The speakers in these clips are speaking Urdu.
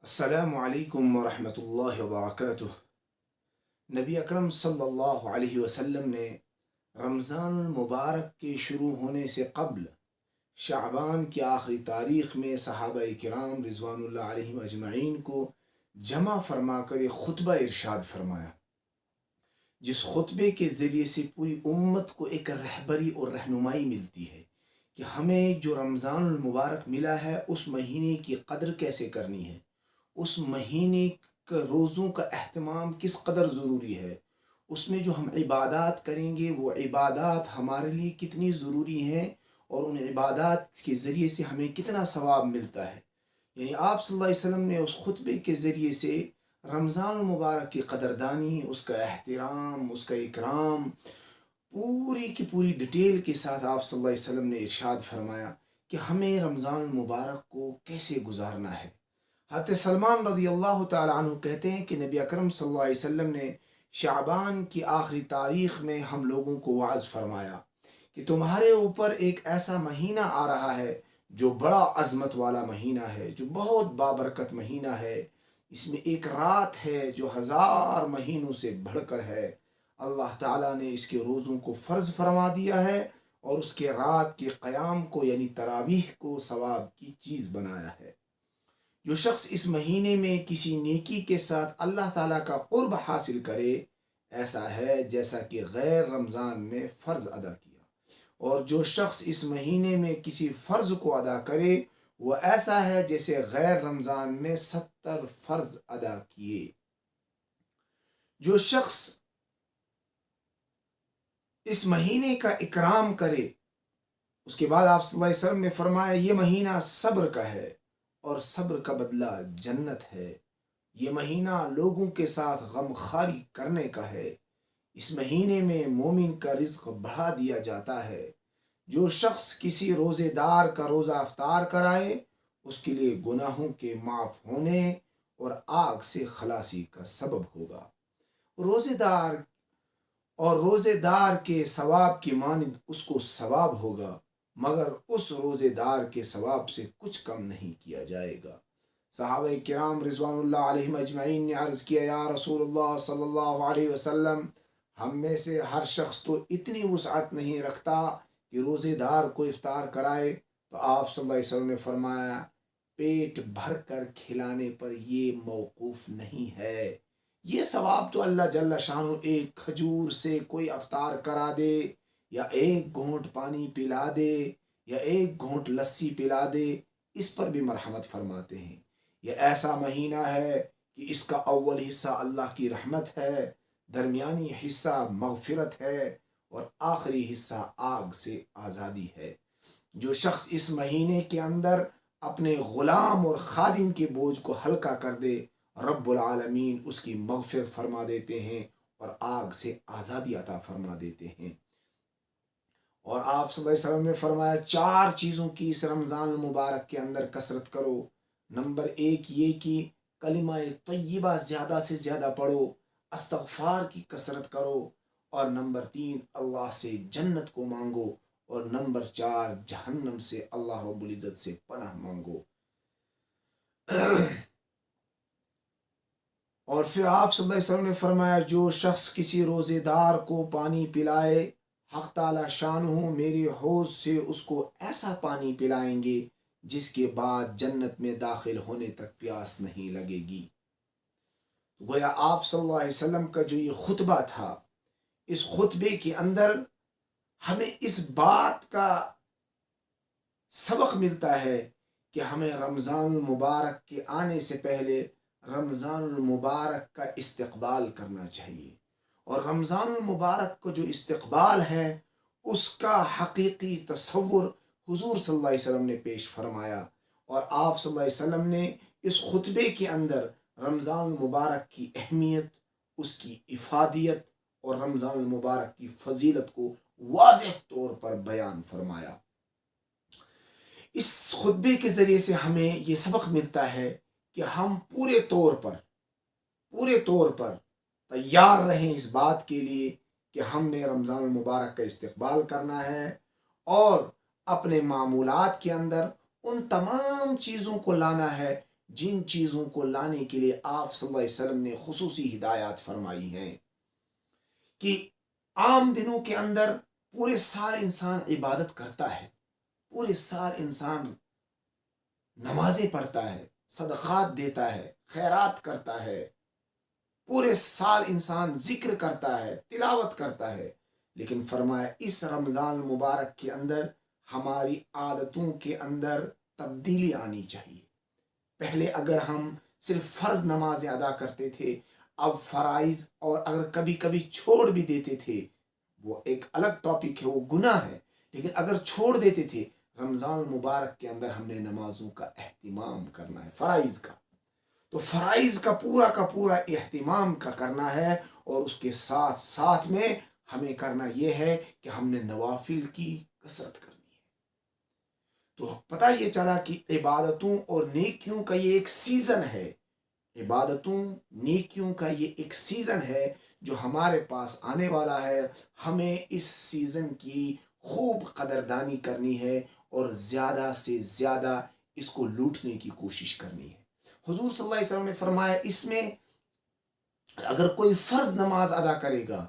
السلام علیکم ورحمۃ اللہ وبرکاتہ۔ نبی اکرم صلی اللہ علیہ وسلم نے رمضان المبارک کے شروع ہونے سے قبل شعبان کی آخری تاریخ میں صحابہ کرام رضوان اللہ علیہم اجمعین کو جمع فرما کر ایک خطبہ ارشاد فرمایا، جس خطبے کے ذریعے سے پوری امت کو ایک رہبری اور رہنمائی ملتی ہے کہ ہمیں جو رمضان المبارک ملا ہے اس مہینے کی قدر کیسے کرنی ہے، اس مہینے کا روزوں کا اہتمام کس قدر ضروری ہے، اس میں جو ہم عبادات کریں گے وہ عبادات ہمارے لیے کتنی ضروری ہیں اور ان عبادات کے ذریعے سے ہمیں کتنا ثواب ملتا ہے۔ یعنی آپ صلی اللہ علیہ وسلم نے اس خطبے کے ذریعے سے رمضان المبارک کی قدردانی، اس کا احترام، اس کا اکرام پوری کی پوری ڈیٹیل کے ساتھ آپ صلی اللہ علیہ وسلم نے ارشاد فرمایا کہ ہمیں رمضان المبارک کو کیسے گزارنا ہے۔ حضرت سلمان رضی اللہ تعالیٰ عنہ کہتے ہیں کہ نبی اکرم صلی اللہ علیہ وسلم نے شعبان کی آخری تاریخ میں ہم لوگوں کو وعظ فرمایا کہ تمہارے اوپر ایک ایسا مہینہ آ رہا ہے جو بڑا عظمت والا مہینہ ہے، جو بہت بابرکت مہینہ ہے۔ اس میں ایک رات ہے جو 1000 مہینوں سے بڑھ کر ہے۔ اللہ تعالیٰ نے اس کے روزوں کو فرض فرما دیا ہے اور اس کے رات کے قیام کو یعنی تراویح کو ثواب کی چیز بنایا ہے۔ جو شخص اس مہینے میں کسی نیکی کے ساتھ اللہ تعالیٰ کا قرب حاصل کرے، ایسا ہے جیسا کہ غیر رمضان میں فرض ادا کیا، اور جو شخص اس مہینے میں کسی فرض کو ادا کرے وہ ایسا ہے جیسے غیر رمضان میں 70 فرض ادا کیے۔ جو شخص اس مہینے کا اکرام کرے، اس کے بعد آپ صلی اللہ علیہ وسلم نے فرمایا یہ مہینہ صبر کا ہے اور صبر کا بدلہ جنت ہے۔ یہ مہینہ لوگوں کے ساتھ غم خواری کرنے کا ہے۔ اس مہینے میں مومن کا رزق بڑھا دیا جاتا ہے۔ جو شخص کسی روزے دار کا روزہ افطار کرائے اس کے لیے گناہوں کے معاف ہونے اور آگ سے خلاصی کا سبب ہوگا۔ روزے دار کے ثواب کی مانند اس کو ثواب ہوگا، مگر اس روزے دار کے ثواب سے کچھ کم نہیں کیا جائے گا۔ صحابہ کرام رضوان اللہ علیہم اجمعین نے عرض کیا، یا رسول اللہ صلی اللہ علیہ وسلم، ہم میں سے ہر شخص تو اتنی وسعت نہیں رکھتا کہ روزے دار کو افطار کرائے۔ تو آپ صلی اللہ علیہ وسلم نے فرمایا، پیٹ بھر کر کھلانے پر یہ موقوف نہیں ہے۔ یہ ثواب تو اللہ جل شانہ ایک کھجور سے کوئی افطار کرا دے، یا ایک گھونٹ پانی پلا دے، یا ایک گھونٹ لسی پلا دے، اس پر بھی مرحمت فرماتے ہیں۔ یہ ایسا مہینہ ہے کہ اس کا اول حصہ اللہ کی رحمت ہے، درمیانی حصہ مغفرت ہے اور آخری حصہ آگ سے آزادی ہے۔ جو شخص اس مہینے کے اندر اپنے غلام اور خادم کے بوجھ کو ہلکا کر دے، رب العالمین اس کی مغفرت فرما دیتے ہیں اور آگ سے آزادی عطا فرما دیتے ہیں۔ اور آپ صلی اللہ علیہ وسلم نے فرمایا 4 چیزوں کی اس رمضان المبارک کے اندر کثرت کرو۔ نمبر 1 یہ کہ کلمہ طیبہ زیادہ سے زیادہ پڑھو، استغفار کی کثرت کرو، اور نمبر 3 اللہ سے جنت کو مانگو، اور نمبر 4 جہنم سے اللہ رب العزت سے پناہ مانگو۔ اور پھر آپ صلی اللہ علیہ وسلم نے فرمایا جو شخص کسی روزے دار کو پانی پلائے، حق تعالی شانہ میرے حوض سے اس کو ایسا پانی پلائیں گے جس کے بعد جنت میں داخل ہونے تک پیاس نہیں لگے گی۔ گویا آپ صلی اللہ علیہ وسلم کا جو یہ خطبہ تھا، اس خطبے کے اندر ہمیں اس بات کا سبق ملتا ہے کہ ہمیں رمضان المبارک کے آنے سے پہلے رمضان المبارک کا استقبال کرنا چاہیے، اور رمضان المبارک کو جو استقبال ہے اس کا حقیقی تصور حضور صلی اللہ علیہ وسلم نے پیش فرمایا، اور آپ صلی اللہ علیہ وسلم نے اس خطبے کے اندر رمضان المبارک کی اہمیت، اس کی افادیت اور رمضان المبارک کی فضیلت کو واضح طور پر بیان فرمایا۔ اس خطبے کے ذریعے سے ہمیں یہ سبق ملتا ہے کہ ہم پورے طور پر تیار رہیں اس بات کے لیے کہ ہم نے رمضان المبارک کا استقبال کرنا ہے، اور اپنے معمولات کے اندر ان تمام چیزوں کو لانا ہے جن چیزوں کو لانے کے لیے آپ صلی اللہ علیہ وسلم نے خصوصی ہدایات فرمائی ہیں کہ عام دنوں کے اندر پورے سال انسان عبادت کرتا ہے، پورے سال انسان نمازیں پڑھتا ہے، صدقات دیتا ہے، خیرات کرتا ہے، پورے سال انسان ذکر کرتا ہے، تلاوت کرتا ہے، لیکن فرمایا اس رمضان مبارک کے اندر ہماری عادتوں کے اندر تبدیلی آنی چاہیے۔ پہلے اگر ہم صرف فرض نمازیں ادا کرتے تھے، اب فرائض اور اگر کبھی کبھی چھوڑ بھی دیتے تھے، وہ ایک الگ ٹاپک ہے، وہ گناہ ہے، لیکن اگر چھوڑ دیتے تھے، رمضان مبارک کے اندر ہم نے نمازوں کا اہتمام کرنا ہے، فرائض کا، تو فرائض کا پورا اہتمام کا کرنا ہے، اور اس کے ساتھ ساتھ میں ہمیں کرنا یہ ہے کہ ہم نے نوافل کی کثرت کرنی ہے۔ تو پتہ یہ چلا کہ عبادتوں اور نیکیوں کا یہ ایک سیزن ہے، عبادتوں نیکیوں کا یہ ایک سیزن ہے جو ہمارے پاس آنے والا ہے۔ ہمیں اس سیزن کی خوب قدردانی کرنی ہے اور زیادہ سے زیادہ اس کو لوٹنے کی کوشش کرنی ہے۔ حضور صلی اللہ علیہ وسلم نے فرمایا اس میں اگر کوئی فرض نماز ادا کرے گا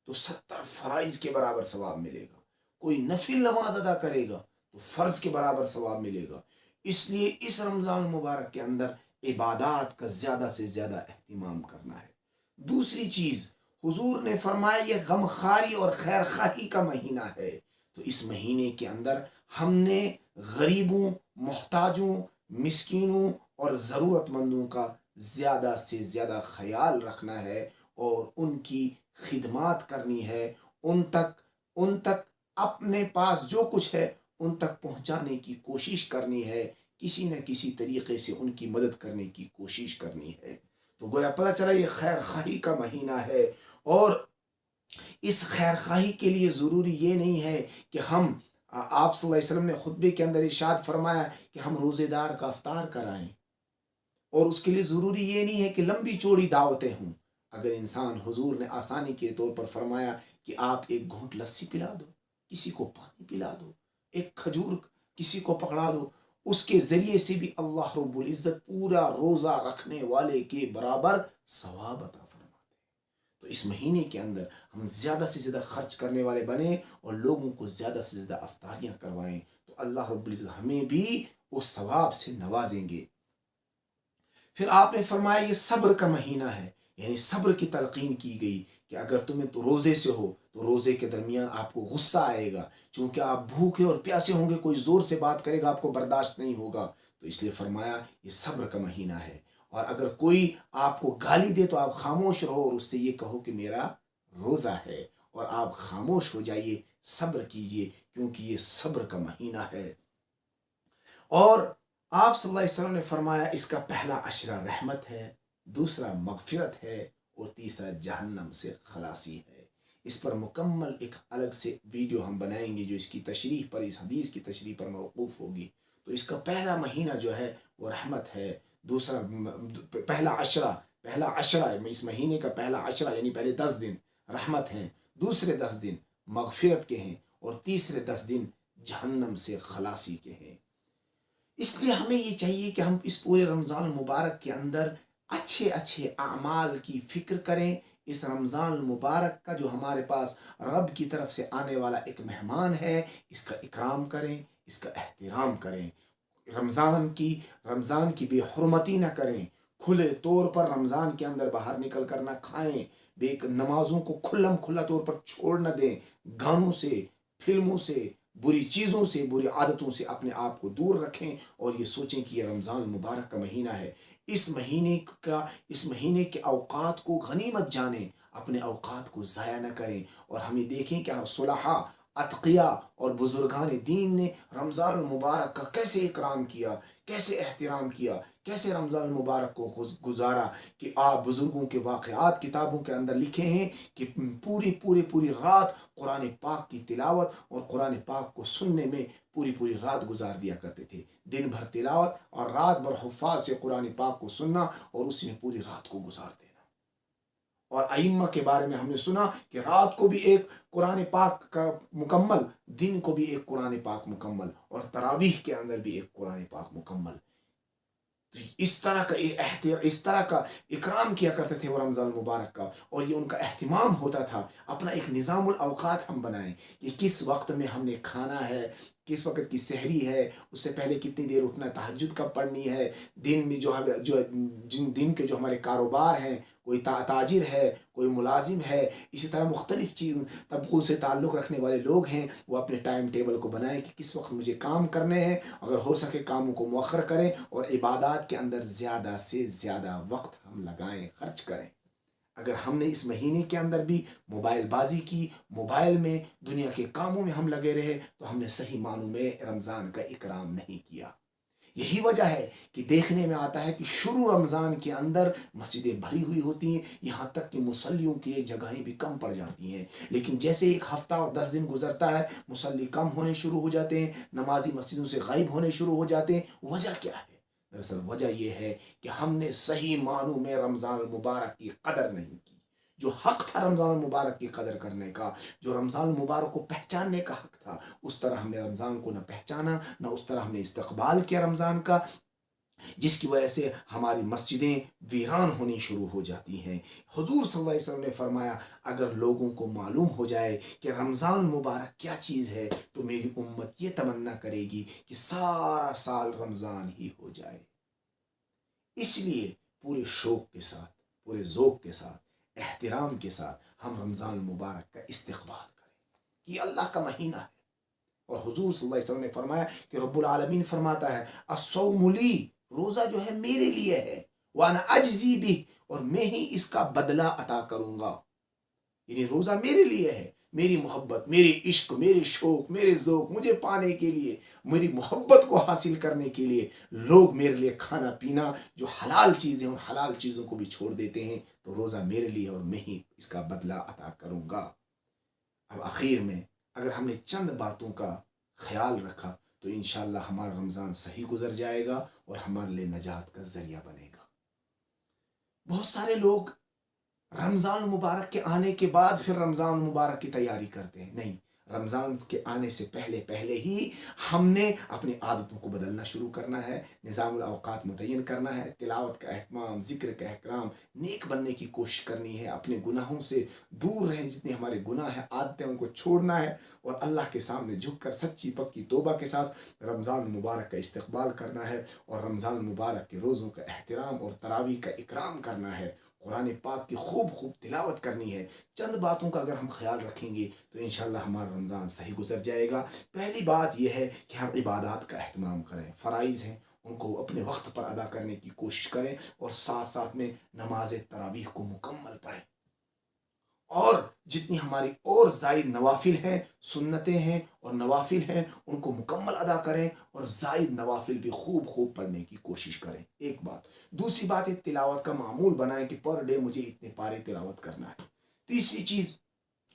تو 70 فرائض کے برابر ثواب ملے گا، کوئی نفل نماز ادا کرے گا تو فرض کے برابر ثواب ملے گا۔ اس لیے اس رمضان مبارک کے اندر عبادات کا زیادہ سے زیادہ اہتمام کرنا ہے۔ دوسری چیز، حضور نے فرمایا یہ غمخواری اور خیر خواہی کا مہینہ ہے، تو اس مہینے کے اندر ہم نے غریبوں، محتاجوں، مسکینوں اور ضرورت مندوں کا زیادہ سے زیادہ خیال رکھنا ہے اور ان کی خدمات کرنی ہے، ان تک اپنے پاس جو کچھ ہے ان تک پہنچانے کی کوشش کرنی ہے، کسی نہ کسی طریقے سے ان کی مدد کرنے کی کوشش کرنی ہے۔ تو گویا پتہ چلا یہ خیر خواہی کا مہینہ ہے، اور اس خیر خواہی کے لیے ضروری یہ نہیں ہے کہ ہم، آپ صلی اللہ علیہ وسلم نے خطبے کے اندر ارشاد فرمایا کہ ہم روزے دار کا افطار کرائیں، اور اس کے لیے ضروری یہ نہیں ہے کہ لمبی چوڑی دعوتیں ہوں۔ اگر انسان، حضور نے آسانی کے طور پر فرمایا کہ آپ ایک گھونٹ لسی پلا دو، کسی کو پانی پلا دو، ایک کھجور کسی کو پکڑا دو، اس کے ذریعے سے بھی اللہ رب العزت پورا روزہ رکھنے والے کے برابر ثواب عطا فرماتے ہیں۔ تو اس مہینے کے اندر ہم زیادہ سے زیادہ خرچ کرنے والے بنیں اور لوگوں کو زیادہ سے زیادہ افطاریاں کروائیں، تو اللہ رب العزت ہمیں بھی اس ثواب سے نوازیں گے۔ پھر آپ نے فرمایا یہ صبر کا مہینہ ہے، یعنی صبر کی تلقین کی گئی کہ اگر تمہیں تو روزے سے ہو تو روزے کے درمیان آپ کو غصہ آئے گا، چونکہ آپ بھوکے اور پیاسے ہوں گے، کوئی زور سے بات کرے گا آپ کو برداشت نہیں ہوگا، تو اس لیے فرمایا یہ صبر کا مہینہ ہے۔ اور اگر کوئی آپ کو گالی دے تو آپ خاموش رہو اور اس سے یہ کہو کہ میرا روزہ ہے، اور آپ خاموش ہو جائیے، صبر کیجئے، کیونکہ یہ صبر کا مہینہ ہے۔ اور آپ صلی اللہ علیہ وسلم نے فرمایا اس کا پہلا عشرہ رحمت ہے، دوسرا مغفرت ہے، اور تیسرا جہنم سے خلاصی ہے۔ اس پر مکمل ایک الگ سے ویڈیو ہم بنائیں گے جو اس کی تشریح پر، اس حدیث کی تشریح پر موقوف ہوگی۔ تو اس کا پہلا مہینہ جو ہے وہ رحمت ہے، دوسرا پہلا عشرہ اس مہینے کا پہلا عشرہ یعنی پہلے 10 دن رحمت ہیں، دوسرے 10 دن مغفرت کے ہیں، اور تیسرے 10 دن جہنم سے خلاصی کے ہیں۔ اس لیے ہمیں یہ چاہیے کہ ہم اس پورے رمضان مبارک کے اندر اچھے اچھے اعمال کی فکر کریں۔ اس رمضان المبارک کا جو ہمارے پاس رب کی طرف سے آنے والا ایک مہمان ہے، اس کا اکرام کریں، اس کا احترام کریں، رمضان کی بے حرمتی نہ کریں، کھلے طور پر رمضان کے اندر باہر نکل کر نہ کھائیں، بے نمازوں کو کھلا طور پر چھوڑ نہ دیں، گانوں سے، فلموں سے، بری چیزوں سے، بری عادتوں سے اپنے آپ کو دور رکھیں، اور یہ سوچیں کہ یہ رمضان المبارک کا مہینہ ہے۔ اس مہینے کے اوقات کو غنیمت جانیں، اپنے اوقات کو ضائع نہ کریں، اور ہمیں دیکھیں کہ صلحاء، اتقیاء اور بزرگان دین نے رمضان المبارک کا کیسے اکرام کیا، کیسے احترام کیا، کیسے رمضان المبارک کو گزارا، کہ آپ بزرگوں کے واقعات کتابوں کے اندر لکھے ہیں کہ پوری رات قرآن پاک کی تلاوت اور قرآن پاک کو سننے میں پوری رات گزار دیا کرتے تھے، دن بھر تلاوت اور رات بھر حفاظ سے قرآن پاک کو سننا اور اسی میں پوری رات کو گزار دینا۔ اور ائمہ کے بارے میں ہم نے سنا کہ رات کو بھی ایک قرآن پاک کا مکمل، دن کو بھی ایک قرآن پاک مکمل، اور تراویح کے اندر بھی ایک قرآن پاک مکمل۔ تو اس طرح کا اکرام کیا کرتے تھے وہ رمضان المبارک کا، اور یہ ان کا اہتمام ہوتا تھا۔ اپنا ایک نظام الاوقات ہم بنائیں کہ کس وقت میں ہم نے کھانا ہے، کس وقت کی سحری ہے، اس سے پہلے کتنی دیر اٹھنا، تہجد کب پڑھنی ہے، دن میں جن دن کے جو ہمارے کاروبار ہیں، کوئی تاجر ہے، کوئی ملازم ہے، اسی طرح مختلف طبقوں سے تعلق رکھنے والے لوگ ہیں، وہ اپنے ٹائم ٹیبل کو بنائیں کہ کس وقت مجھے کام کرنے ہیں، اگر ہو سکے کاموں کو مؤخر کریں اور عبادات کے اندر زیادہ سے زیادہ وقت ہم لگائیں، خرچ کریں۔ اگر ہم نے اس مہینے کے اندر بھی موبائل بازی کی، موبائل میں دنیا کے کاموں میں ہم لگے رہے، تو ہم نے صحیح معنوں میں رمضان کا اکرام نہیں کیا۔ یہی وجہ ہے کہ دیکھنے میں آتا ہے کہ شروع رمضان کے اندر مسجدیں بھری ہوئی ہوتی ہیں، یہاں تک کہ مصلیوں کے لیے جگہیں بھی کم پڑ جاتی ہیں، لیکن جیسے ایک ہفتہ اور 10 دن گزرتا ہے، مصلی کم ہونے شروع ہو جاتے ہیں، نمازی مسجدوں سے غائب ہونے شروع ہو جاتے ہیں۔ وجہ کیا ہے؟ دراصل وجہ یہ ہے کہ ہم نے صحیح معنوں میں رمضان المبارک کی قدر نہیں کی۔ جو حق تھا رمضان المبارک کی قدر کرنے کا، جو رمضان المبارک کو پہچاننے کا حق تھا، اس طرح ہم نے رمضان کو نہ پہچانا، نہ اس طرح ہم نے استقبال کیا رمضان کا، جس کی وجہ سے ہماری مسجدیں ویران ہونی شروع ہو جاتی ہیں۔ حضور صلی اللہ علیہ وسلم نے فرمایا، اگر لوگوں کو معلوم ہو جائے کہ رمضان مبارک کیا چیز ہے، تو میری امت یہ تمنا کرے گی کہ سارا سال رمضان ہی ہو جائے۔ اس لیے پورے شوق کے ساتھ، پورے ذوق کے ساتھ، احترام کے ساتھ ہم رمضان المبارک کا استقبال کریں۔ یہ اللہ کا مہینہ ہے، اور حضور صلی اللہ علیہ وسلم نے فرمایا کہ رب العالمین فرماتا ہے، الصوم لی، روزہ جو ہے میرے لیے ہے، وانا اجزی بھی، اور میں ہی اس کا بدلہ عطا کروں گا۔ یعنی روزہ میرے لیے ہے، میری محبت، میری عشق، میرے شوق، میرے ذوق، مجھے پانے کے لیے، میری محبت کو حاصل کرنے کے لیے لوگ میرے لیے کھانا پینا، جو حلال چیزیں، ان حلال چیزوں کو بھی چھوڑ دیتے ہیں، تو روزہ میرے لیے اور میں ہی اس کا بدلہ عطا کروں گا۔ اب آخر میں اگر ہم نے چند باتوں کا خیال رکھا تو انشاءاللہ ہمارا رمضان صحیح گزر جائے گا اور ہمارے لیے نجات کا ذریعہ بنے گا۔ بہت سارے لوگ رمضان المبارک کے آنے کے بعد پھر رمضان المبارک کی تیاری کرتے ہیں، نہیں، رمضان کے آنے سے پہلے ہی ہم نے اپنی عادتوں کو بدلنا شروع کرنا ہے، نظام الاوقات متعین کرنا ہے، تلاوت کا اہتمام، ذکر کا احترام، نیک بننے کی کوشش کرنی ہے، اپنے گناہوں سے دور رہیں، جتنے ہمارے گناہ ہیں، عادتیں، ان کو چھوڑنا ہے، اور اللہ کے سامنے جھک کر سچی پکی توبہ کے ساتھ رمضان المبارک کا استقبال کرنا ہے، اور رمضان المبارک کے روزوں کا احترام اور تراویح کا اکرام کرنا ہے، قرآن پاک کی خوب تلاوت کرنی ہے۔ چند باتوں کا اگر ہم خیال رکھیں گے تو انشاءاللہ ہمارا رمضان صحیح گزر جائے گا۔ پہلی بات یہ ہے کہ ہم عبادات کا اہتمام کریں، فرائض ہیں ان کو اپنے وقت پر ادا کرنے کی کوشش کریں، اور ساتھ ساتھ میں نماز تراویح کو مکمل پڑھیں، اور جتنی ہماری اور زائد نوافل ہیں، سنتیں ہیں اور نوافل ہیں، ان کو مکمل ادا کریں، اور زائد نوافل بھی خوب پڑھنے کی کوشش کریں۔ ایک بات۔ دوسری بات ہے، تلاوت کا معمول بنائیں کہ پر ڈے مجھے اتنے پارے تلاوت کرنا ہے۔ تیسری چیز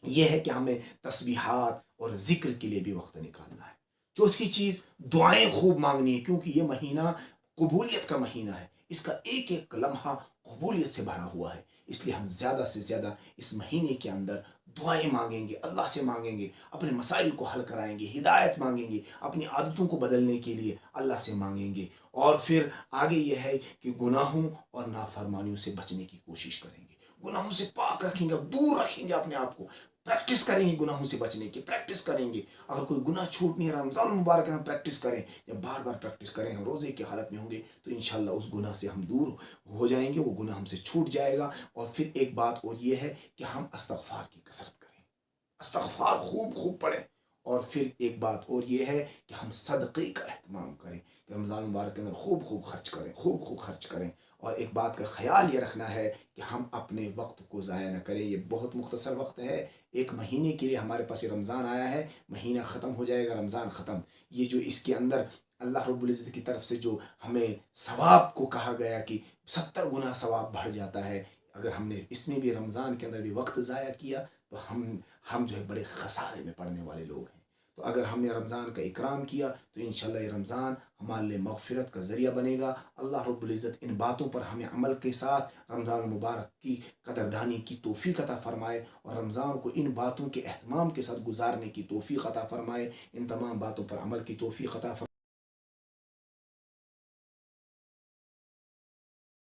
یہ ہے کہ ہمیں تسبیحات اور ذکر کے لیے بھی وقت نکالنا ہے۔ چوتھی چیز، دعائیں خوب مانگنی ہے، کیونکہ یہ مہینہ قبولیت کا مہینہ ہے، اس کا ایک ایک لمحہ قبولیت سے بھرا ہوا ہے، اس لیے ہم زیادہ سے زیادہ اس مہینے کے اندر دعائیں مانگیں گے، اللہ سے مانگیں گے، اپنے مسائل کو حل کرائیں گے، ہدایت مانگیں گے، اپنی عادتوں کو بدلنے کے لیے اللہ سے مانگیں گے، اور پھر آگے یہ ہے کہ گناہوں اور نافرمانیوں سے بچنے کی کوشش کریں گے، گناہوں سے پاک رکھیں گے، دور رکھیں گے اپنے آپ کو، پریکٹس کریں گے، گناہوں سے بچنے کی پریکٹس کریں گے۔ اگر کوئی گناہ چھوٹنی ہے، رمضان مبارک ہم پریکٹس کریں، یا بار بار پریکٹس کریں، ہم روزے کی حالت میں ہوں گے، تو انشاءاللہ اس گناہ سے ہم دور ہو جائیں گے، وہ گناہ ہم سے چھوٹ جائے گا۔ اور پھر ایک بات اور یہ ہے کہ ہم استغفار کی کثرت کریں، استغفار خوب پڑھیں، اور پھر ایک بات اور یہ ہے کہ ہم صدقے کا اہتمام کریں، کہ رمضان مبارک کے اندر خوب خرچ کریں، خوب خرچ کریں۔ اور ایک بات کا خیال یہ رکھنا ہے کہ ہم اپنے وقت کو ضائع نہ کریں، یہ بہت مختصر وقت ہے، ایک مہینے کے لیے ہمارے پاس یہ رمضان آیا ہے، مہینہ ختم ہو جائے گا، رمضان ختم۔ یہ جو اس کے اندر اللہ رب العزت کی طرف سے جو ہمیں ثواب کو کہا گیا کہ 70 گنا ثواب بڑھ جاتا ہے، اگر ہم نے اس میں بھی رمضان کے اندر بھی وقت ضائع کیا تو ہم جو ہے بڑے خسارے میں پڑنے والے لوگ ہیں۔ تو اگر ہم نے رمضان کا اکرام کیا تو انشاءاللہ یہ رمضان ہمارے لیے مغفرت کا ذریعہ بنے گا۔ اللہ رب العزت ان باتوں پر ہمیں عمل کے ساتھ رمضان المبارک کی قدردانی کی توفیق عطا فرمائے، اور رمضان کو ان باتوں کے اہتمام کے ساتھ گزارنے کی توفیق عطا فرمائے، ان تمام باتوں پر عمل کی توفیق عطا فرمائے۔